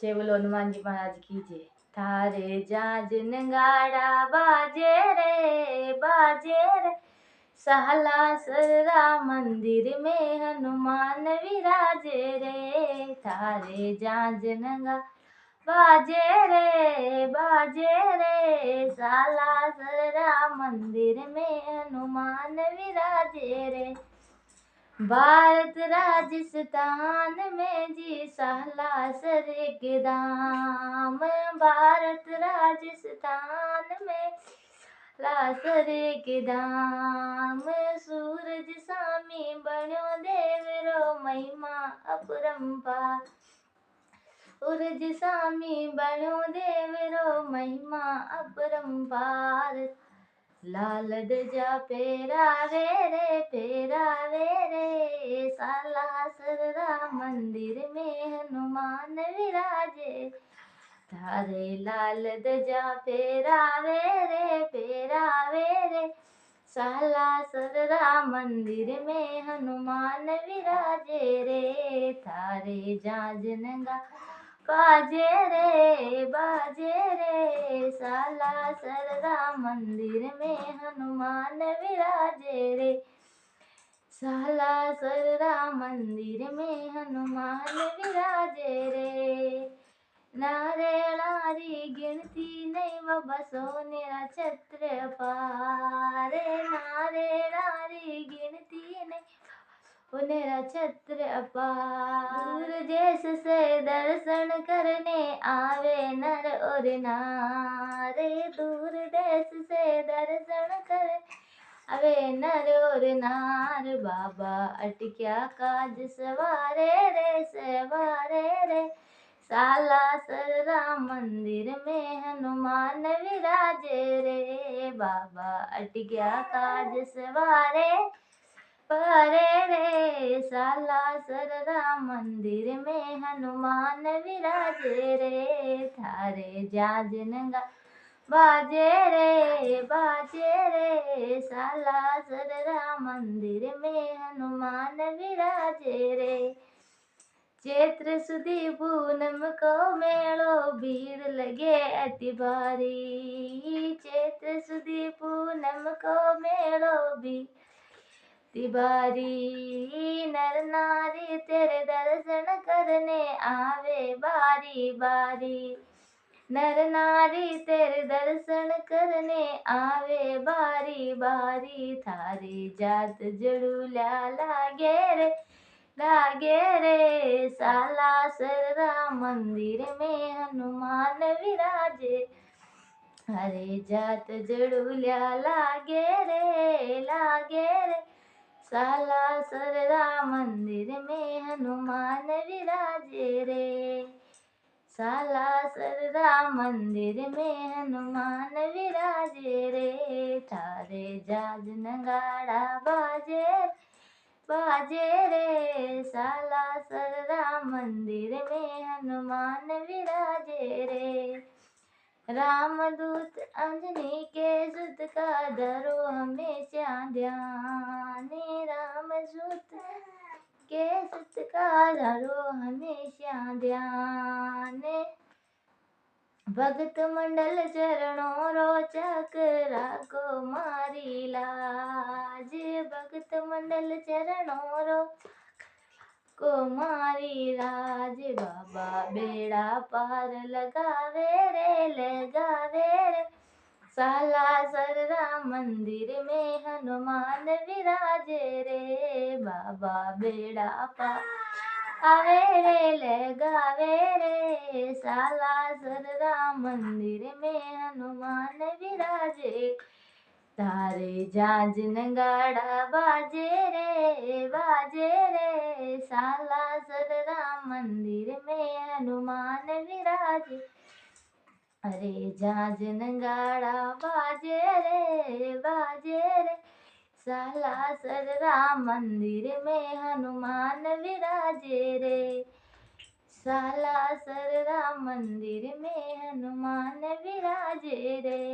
जय बोलो हनुमान जी महाराज की जय। थारे जाज नगाड़ा बाजे रे सहला सररा मंदिर में हनुमान विराजे रे। थारे जाज नगा बाजे रे साला सररा मंदिर में हनुमान विराजे रे। भारत राजस्थान में जी सहला सर के दाम। भारत राजस्थान में लासर के दाम। सूरज सामी बण्यो देवरो महिमा अपरंपार। सूरज सामी बण्यो देवरो महिमा अपरंपार। लाल ध्वजा फेरावे रे साला सररा मंदिर में हनुमान विराजे। थारे लाल ध्वजा फेरावे रे साला सररा मंदिर में हनुमान विराजे रे। थारे जाज नगा बाजे रे साला सररा मंदिर में हनुमान विराजे रे। साला सररा मंदिर में हनुमान विराजे रे। नारी गिनती नहीं बाबा सोनेरा छत्र अपार। नारी गिनती नहीं मेरा छत्र अपार। दूर देश से दर्शन करने आवे नर और नारे। दूर देश से दर्शन कर आवे नर और नार। बाबा अटक्या काज सवारे रे साला सररा मंदिर में हनुमान विराजे रे। बाबा अटक्या काज सवारे रे साला सररा मंदिर में हनुमान विराजे रे। थारे जाज नगा बाजे रे साला सररा मंदिर में हनुमान विराजे रे। चैत्र सुदी पूनम को मेलो भीड़ लगे अति भारी। चैत्र सुदी पूनम को मेलो भी तिबारी। नर नारी तेरे दर्शन करने आवे बारी बारी। नर नारी तेरे दर्शन करने आवे बारी बारी। थारी जात जड़ूल्या लागे रे साला सररा मंदिर में हनुमान विराजे। हरे जात जड़ूल्या लागे रे साला सररा मंदिर में हनुमान विराजे रे। साला सररा मंदिर में हनुमान विराजे रे। थारे जाज नगाड़ा बाजे रे साला सररा मंदिर में हनुमान विराजे रे। रामदूत अंजनी के सुत का धरो हमेशा ध्यान। रामदूत के सुत का धरो हमेशा ध्यान। भगत मंडल चरणों रो चक्रा को मारी लाज। भगत मंडल चरणों रो को मारी राज। बाबा बेड़ा पार लगावे रे साला सररा मंदिर में हनुमान विराजे रे। बाबा बेड़ा पार आवे लगावे रे साला सररा मंदिर में हनुमान विराजे। तारे जाज नगाड़ा बाजे रे साला सररा मंदिर में हनुमान विराजे। अरे जाज नगाड़ा बाजे रे साला सररा मंदिर में हनुमान विराजे रे। साला सररा मंदिर में हनुमान विराजे रे।